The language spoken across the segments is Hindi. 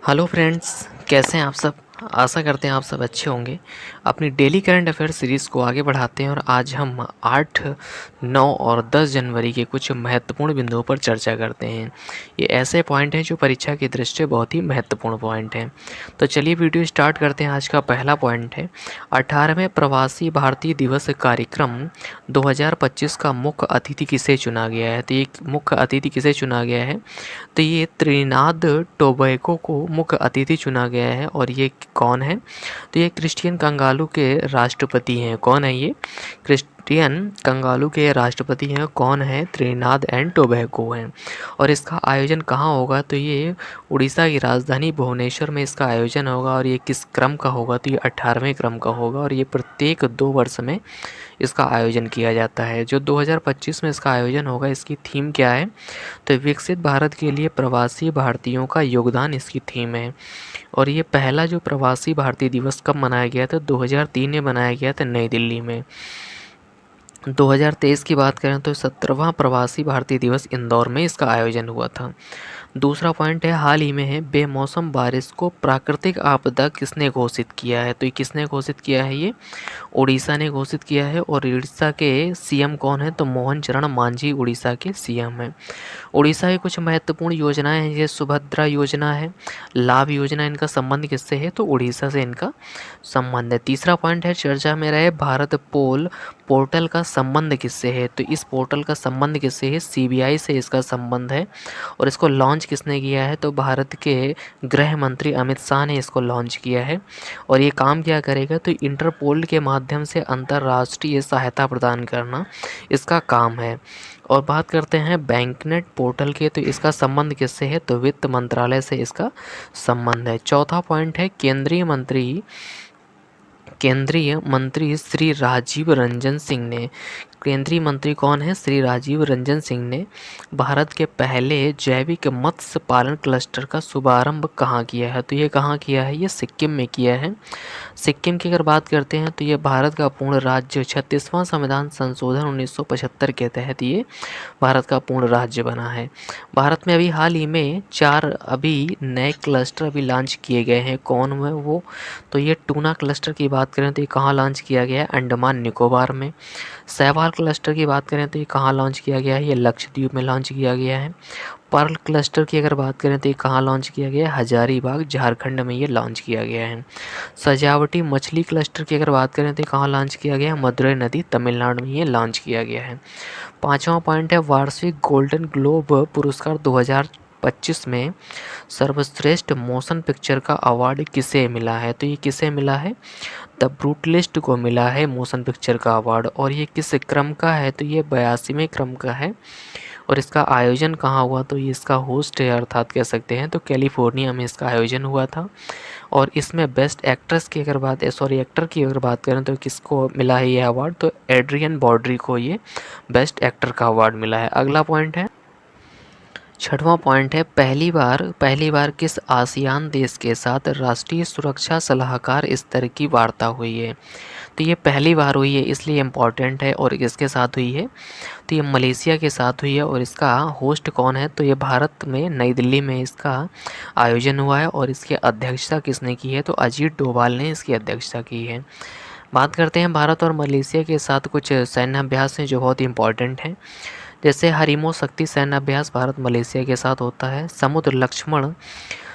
हेलो फ्रेंड्स, कैसे हैं आप सब। आशा करते हैं आप सब अच्छे होंगे। अपनी डेली करंट अफेयर सीरीज़ को आगे बढ़ाते हैं और आज हम 8, 9 और 10 जनवरी के कुछ महत्वपूर्ण बिंदुओं पर चर्चा करते हैं। ये ऐसे पॉइंट हैं जो परीक्षा की दृष्टि से बहुत ही महत्वपूर्ण पॉइंट हैं। तो चलिए वीडियो स्टार्ट करते हैं। आज का पहला पॉइंट है 18वें प्रवासी भारतीय दिवस कार्यक्रम 2025 का मुख्य अतिथि किसे चुना गया है। तो ये मुख्य अतिथि किसे चुना गया है, तो ये त्रिनाद टोबैगो को मुख्य अतिथि चुना गया है। और ये कौन है, तो ये क्रिस्टियन कंगालू के राष्ट्रपति हैं। कौन है ये, क्रिस्टियन कंगालू के राष्ट्रपति हैं। कौन है, त्रिनाद एंड टोबैगो हैं। और इसका आयोजन कहाँ होगा, तो ये उड़ीसा की राजधानी भुवनेश्वर में इसका आयोजन होगा। और ये किस क्रम का होगा, तो ये 18वें क्रम का होगा। और ये प्रत्येक 2 वर्ष में इसका आयोजन किया जाता है। जो 2025 में इसका आयोजन होगा, इसकी थीम क्या है, तो विकसित भारत के लिए प्रवासी भारतीयों का योगदान इसकी थीम है। और ये पहला जो प्रवासी भारतीय दिवस कब मनाया गया था, 2003 में मनाया गया था नई दिल्ली में। 2023 की बात करें तो 17वां प्रवासी भारतीय दिवस इंदौर में इसका आयोजन हुआ था। दूसरा पॉइंट है, हाल ही में है बेमौसम बारिश को प्राकृतिक आपदा किसने घोषित किया है। तो ये किसने घोषित किया है, ये उड़ीसा ने घोषित किया है। और उड़ीसा के सीएम कौन है, तो मोहन चरण मांझी उड़ीसा के सीएम हैं। उड़ीसा की कुछ महत्वपूर्ण योजनाएं हैं, ये सुभद्रा योजना है, लाभ योजना। इनका संबंध किससे है, तो उड़ीसा से इनका संबंध है। तीसरा पॉइंट है, चर्चा में रहे भारत पोल पोर्टल का संबंध किससे है। तो इस पोर्टल का संबंध किससे है, सीबीआई से इसका संबंध है। और इसको लॉन्च किसने किया है, तो भारत के गृह मंत्री अमित शाह ने इसको लॉन्च किया है। और ये काम क्या करेगा, तो इंटरपोल के माध्यम से अंतर्राष्ट्रीय सहायता प्रदान करना इसका काम है। और बात करते हैं बैंकनेट पोर्टल के, तो इसका संबंध किससे है, तो वित्त मंत्रालय से इसका संबंध है। चौथा पॉइंट है, केंद्रीय मंत्री श्री राजीव रंजन सिंह ने, केंद्रीय मंत्री कौन है, श्री राजीव रंजन सिंह ने भारत के पहले जैविक मत्स्य पालन क्लस्टर का शुभारंभ कहाँ किया है। तो ये कहाँ किया है, ये सिक्किम में किया है। सिक्किम की अगर बात करते हैं तो ये भारत का पूर्ण राज्य 36वां संविधान संशोधन 1975 के तहत ये भारत का पूर्ण राज्य बना है। भारत में अभी हाल ही में 4 अभी नए क्लस्टर अभी लॉन्च किए गए हैं। कौन है वो, तो ये टूना क्लस्टर की बात करें तो ये कहाँ लॉन्च किया गया है, अंडमान निकोबार में। सहवाल क्लस्टर की बात करें तो ये कहाँ लॉन्च किया गया है, ये लक्षद्वीप में लॉन्च किया गया है। पर्ल क्लस्टर की अगर बात करें तो ये कहाँ लॉन्च किया गया है, हजारीबाग झारखंड में ये लॉन्च किया गया है। सजावटी मछली क्लस्टर की अगर बात करें तो ये कहाँ लॉन्च किया गया है, मदुरई नदी तमिलनाडु में ये लॉन्च किया गया है। पांचवा पॉइंट है, वार्षिक गोल्डन ग्लोब पुरस्कार 2025 में सर्वश्रेष्ठ मोशन पिक्चर का अवार्ड किसे मिला है। तो ये किसे मिला है, द ब्रूटलिस्ट को मिला है मोशन पिक्चर का अवार्ड। और ये किस क्रम का है, तो ये 82वें क्रम का है। और इसका आयोजन कहाँ हुआ, तो ये इसका होस्ट है, अर्थात कह सकते हैं तो कैलिफोर्निया में इसका आयोजन हुआ था। और इसमें बेस्ट एक्ट्रेस की अगर बात एक्टर की अगर बात करें तो किसको मिला है ये अवार्ड, तो एड्रियन बॉड्री को ये बेस्ट एक्टर का अवार्ड मिला है। अगला पॉइंट है, छठवां पॉइंट है, पहली बार किस आसियान देश के साथ राष्ट्रीय सुरक्षा सलाहकार स्तर की वार्ता हुई है। तो ये पहली बार हुई है, इसलिए इम्पॉर्टेंट है। और किसके साथ हुई है, तो ये मलेशिया के साथ हुई है। और इसका होस्ट कौन है, तो ये भारत में नई दिल्ली में इसका आयोजन हुआ है। और इसकी अध्यक्षता किसने की है, तो अजीत डोभाल ने इसकी अध्यक्षता की है। बात करते हैं भारत और मलेशिया के साथ कुछ सैन्य अभ्यास हैं जो बहुत ही इंपॉर्टेंट हैं। जैसे हरिमो शक्ति सैन्य अभ्यास भारत मलेशिया के साथ होता है। समुद्र लक्ष्मण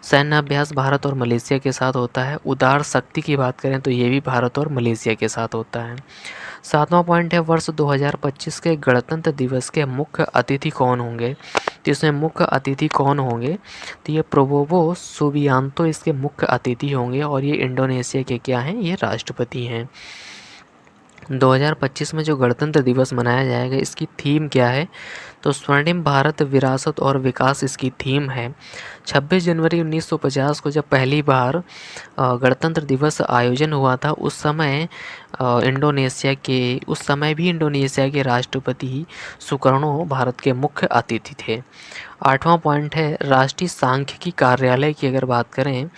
सैन्य अभ्यास भारत और मलेशिया के साथ होता है। उदार शक्ति की बात करें तो ये भी भारत और मलेशिया के साथ होता है। सातवां पॉइंट है, वर्ष 2025 के गणतंत्र दिवस के मुख्य अतिथि कौन होंगे। तो इसमें मुख्य अतिथि कौन होंगे, तो ये प्रोबोवो सुबियांतो इसके मुख्य अतिथि होंगे। और ये इंडोनेशिया के क्या हैं, ये राष्ट्रपति हैं। 2025 में जो गणतंत्र दिवस मनाया जाएगा, इसकी थीम क्या है, तो स्वर्णिम भारत विरासत और विकास इसकी थीम है। 26 जनवरी 1950 को जब पहली बार गणतंत्र दिवस आयोजन हुआ था, उस समय भी इंडोनेशिया के राष्ट्रपति सुकर्णो भारत के मुख्य अतिथि थे। आठवां पॉइंट है, राष्ट्रीय सांख्यिकी कार्यालय की अगर बात करें,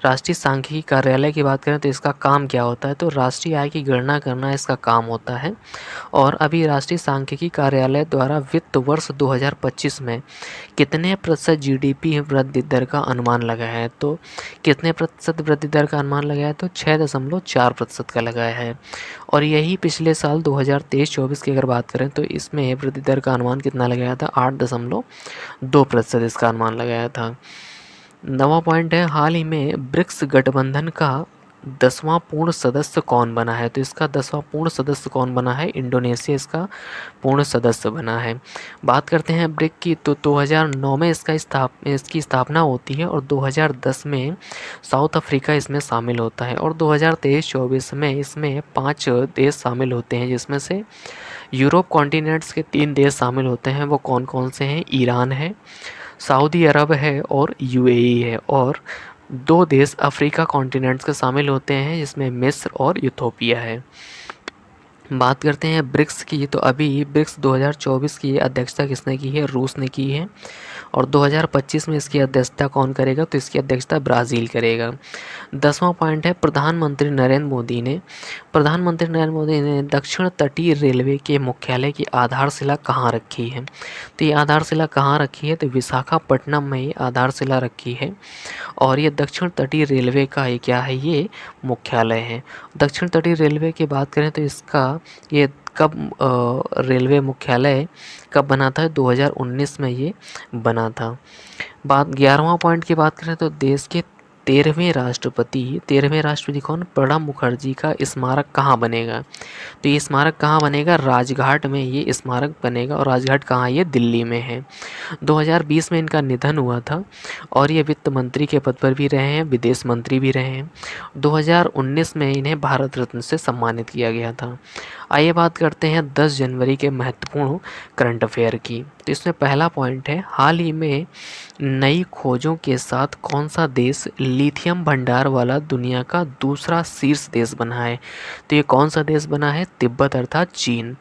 राष्ट्रीय सांख्यिकी कार्यालय की बात करें तो इसका काम क्या होता है, तो राष्ट्रीय आय की गणना करना इसका काम होता है। और अभी राष्ट्रीय सांख्यिकी कार्यालय द्वारा वित्त वर्ष वर्ष 2025 में कितने प्रतिशत जीडीपी वृद्धि दर का अनुमान लगाया है? तो कितने प्रतिशत वृद्धि दर का अनुमान लगाया है? तो 6.4% का लगाया है। और यही पिछले साल 2023-24 की अगर बात करें तो इसमें वृद्धि दर का अनुमान कितना लगाया था? 8.2% इसका अनुमान लगाया था। 9वां पॉइंट है, हाल ही में ब्रिक्स गठबंधन का 10वां पूर्ण सदस्य कौन बना है? तो इसका 10वां पूर्ण सदस्य कौन बना है? इंडोनेशिया इसका पूर्ण सदस्य बना है। बात करते हैं ब्रिक की, तो 2009 में इसकी स्थापना होती है और 2010 में साउथ अफ्रीका इसमें शामिल होता है और 2023-24 में इसमें 5 देश शामिल होते हैं, जिसमें से यूरोप कॉन्टिनेंट्स के 3 देश शामिल होते हैं। वो कौन कौन से हैं? ईरान है, सऊदी अरब है और यूएई है। और 2 देश अफ्रीका कॉन्टिनेंट्स के शामिल होते हैं, जिसमें मिस्र और इथोपिया है। बात करते हैं ब्रिक्स की, तो अभी ब्रिक्स 2024 की अध्यक्षता किसने की है? रूस ने की है। और 2025 में इसकी अध्यक्षता कौन करेगा? तो इसकी अध्यक्षता ब्राज़ील करेगा। 10वां पॉइंट है, प्रधानमंत्री नरेंद्र मोदी ने दक्षिण तटीय रेलवे के मुख्यालय की आधारशिला कहाँ रखी है? तो ये आधारशिला कहाँ रखी है? तो विशाखापट्टनम में ये आधारशिला रखी है। और ये दक्षिण तटीय रेलवे का ये क्या है? ये मुख्यालय है। दक्षिण तटीय रेलवे की बात करें तो इसका ये कब रेलवे मुख्यालय कब बना था? 2019 में ये बना था। 11वां पॉइंट की बात करें तो देश के 13वें राष्ट्रपति कौन? प्रणब मुखर्जी का स्मारक कहाँ बनेगा? तो ये स्मारक कहाँ बनेगा? राजघाट में ये स्मारक बनेगा। और राजघाट कहाँ? ये दिल्ली में है। 2020 में इनका निधन हुआ था और ये वित्त मंत्री के पद पर भी रहे हैं, विदेश मंत्री भी रहे हैं। 2019 में इन्हें भारत रत्न से सम्मानित किया गया था। आइए बात करते हैं 10 जनवरी के महत्वपूर्ण करंट अफेयर की। तो इसमें पहला पॉइंट है, हाल ही में नई खोजों के साथ कौन सा देश लिथियम भंडार वाला दुनिया का दूसरा शीर्ष देश बना है? तो ये कौन सा देश बना है? तिब्बत अर्थात चीन।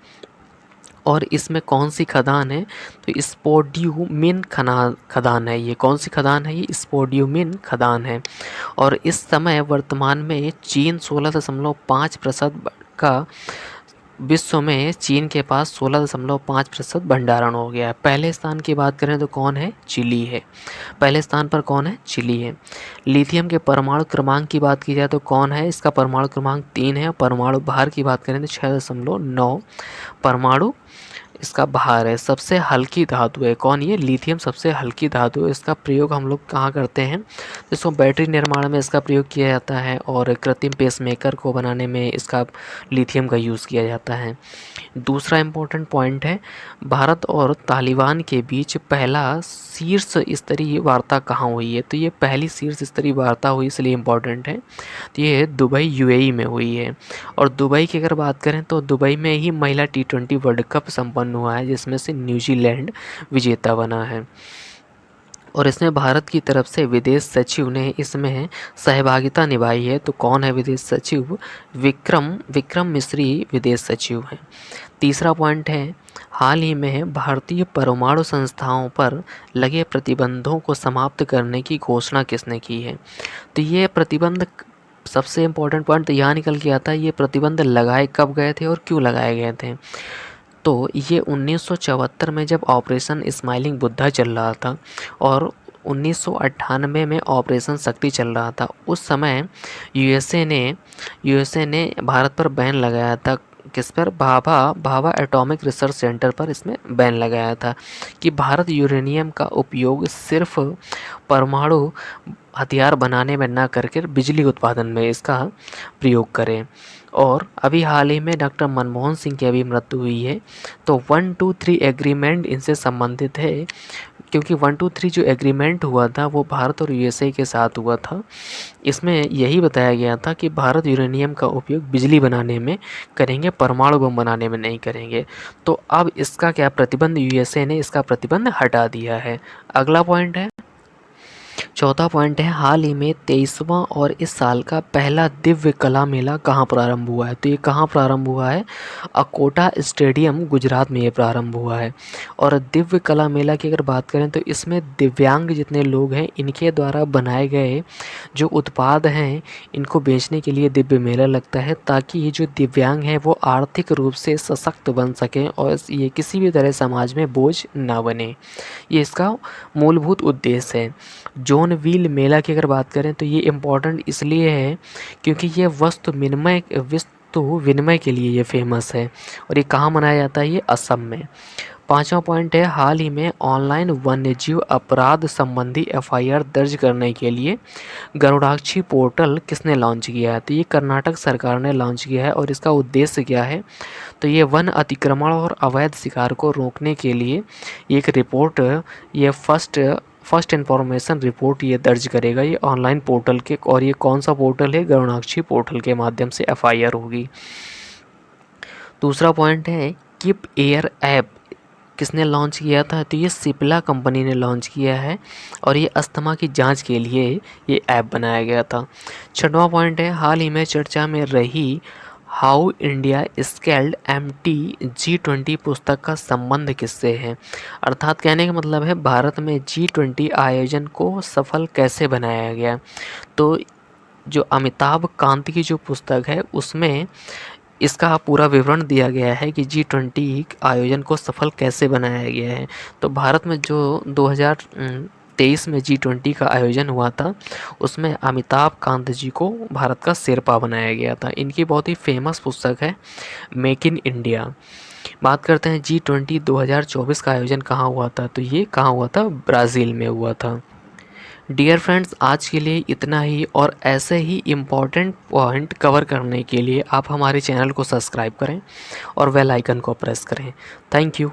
और इसमें कौन सी खदान है? तो स्पोड्यूमिन खदान है। ये कौन सी खदान है? ये स्पोड्यूमिन खदान है। और इस समय वर्तमान में चीन 16.5% का विश्व में चीन के पास 16.5% भंडारण हो गया है। पहले स्थान की बात करें तो कौन है? चिली है। पहले स्थान पर कौन है? चिली है। लिथियम के परमाणु क्रमांक की बात की जाए तो कौन है? इसका परमाणु क्रमांक 3 है। परमाणु भार की बात करें तो 6.9 परमाणु इसका भार है। सबसे हल्की धातु है कौन? ये लिथियम सबसे हल्की धातु है। इसका प्रयोग हम लोग कहाँ करते हैं? इसको बैटरी निर्माण में इसका प्रयोग किया जाता है और कृत्रिम पेसमेकर को बनाने में इसका लिथियम का यूज़ किया जाता है। दूसरा इम्पोर्टेंट पॉइंट है, भारत और तालिबान के बीच पहला शीर्ष स्तरीय वार्ता कहाँ हुई है? तो ये पहली शीर्ष स्तरीय वार्ता हुई, इसलिए इम्पोर्टेंट है। तो ये दुबई यूएई में हुई है। और दुबई की अगर बात करें तो दुबई में ही महिला T20 वर्ल्ड कप संपन्न हुआ है, जिसमें से न्यूजीलैंड विजेता बना है। और इसमें भारत की तरफ से विदेश सचिव ने इसमें सहभागिता निभाई है। तो कौन है विदेश सचिव? विक्रम मिश्री विदेश सचिव हैं। तीसरा पॉइंट है, हाल ही में भारतीय परमाणु संस्थाओं पर लगे प्रतिबंधों को समाप्त करने की घोषणा किसने की है? तो ये प्रतिबंध, सबसे इम्पोर्टेंट पॉइंट तो यहाँ निकल के आता है, ये प्रतिबंध लगाए कब गए थे और क्यों लगाए गए थे? तो ये 1974 में जब ऑपरेशन स्माइलिंग बुद्धा चल रहा था और 1998 में ऑपरेशन शक्ति चल रहा था, उस समय यूएसए ने भारत पर बैन लगाया था। किस पर? भाभा एटॉमिक रिसर्च सेंटर पर इसमें बैन लगाया था कि भारत यूरेनियम का उपयोग सिर्फ परमाणु हथियार बनाने में ना करके बिजली उत्पादन में इसका प्रयोग करें। और अभी हाल ही में डॉक्टर मनमोहन सिंह की अभी मृत्यु हुई है। तो 1-2-3 एग्रीमेंट इनसे संबंधित है, क्योंकि 1-2-3 जो एग्रीमेंट हुआ था वो भारत और यूएसए के साथ हुआ था। इसमें यही बताया गया था कि भारत यूरेनियम का उपयोग बिजली बनाने में करेंगे, परमाणु बम बनाने में नहीं करेंगे। तो अब इसका क्या प्रतिबंध? यूएसए ने इसका प्रतिबंध हटा दिया है। अगला पॉइंट है, चौथा पॉइंट है, हाल ही में 23वां और इस साल का पहला दिव्य कला मेला कहाँ प्रारंभ हुआ है? तो ये कहाँ प्रारंभ हुआ है? अकोटा स्टेडियम गुजरात में ये प्रारंभ हुआ है। और दिव्य कला मेला की अगर बात करें तो इसमें दिव्यांग जितने लोग हैं इनके द्वारा बनाए गए जो उत्पाद हैं इनको बेचने के लिए दिव्य मेला लगता है, ताकि ये जो दिव्यांग हैं वो आर्थिक रूप से सशक्त बन सकें और ये किसी भी तरह समाज में बोझ ना बने। ये इसका मूलभूत उद्देश्य है। जॉन व्हील मेला की अगर बात करें तो ये इम्पोर्टेंट इसलिए है क्योंकि ये वस्तु विनिमय के लिए ये फेमस है। और ये कहाँ मनाया जाता है? ये असम में। पांचवा पॉइंट है, हाल ही में ऑनलाइन वन्यजीव अपराध संबंधी एफआईआर दर्ज करने के लिए गरुड़ाक्षी पोर्टल किसने लॉन्च किया है? तो ये कर्नाटक सरकार ने लॉन्च किया है। और इसका उद्देश्य क्या है? तो ये वन अतिक्रमण और अवैध शिकार को रोकने के लिए एक रिपोर्ट, ये फर्स्ट इन्फॉर्मेशन रिपोर्ट ये दर्ज करेगा ये ऑनलाइन पोर्टल के। और ये कौन सा पोर्टल है? गरुड़ाक्षी पोर्टल के माध्यम से एफआईआर होगी। दूसरा पॉइंट है, कीप एयर ऐप किसने लॉन्च किया था? तो ये सिप्ला कंपनी ने लॉन्च किया है और ये अस्थमा की जांच के लिए ये ऐप बनाया गया था। छठवां पॉइंट है, हाल ही में चर्चा में रही how India scaled MT G20 पुस्तक का संबंध किससे है? अर्थात कहने का मतलब है भारत में G20 आयोजन को सफल कैसे बनाया गया। तो जो अमिताभ कांत की जो पुस्तक है उसमें इसका पूरा विवरण दिया गया है कि G20 आयोजन को सफल कैसे बनाया गया है। तो भारत में जो 2023 में G20 का आयोजन हुआ था उसमें अमिताभ कांत जी को भारत का शेरपा बनाया गया था। इनकी बहुत ही फेमस पुस्तक है मेक इन इंडिया। बात करते हैं G20 2024 का आयोजन कहाँ हुआ था? तो ये कहाँ हुआ था? ब्राज़ील में हुआ था। डियर फ्रेंड्स, आज के लिए इतना ही। और ऐसे ही इम्पॉर्टेंट पॉइंट कवर करने के लिए आप हमारे चैनल को सब्सक्राइब करें और बेल आइकन को प्रेस करें। Thank you.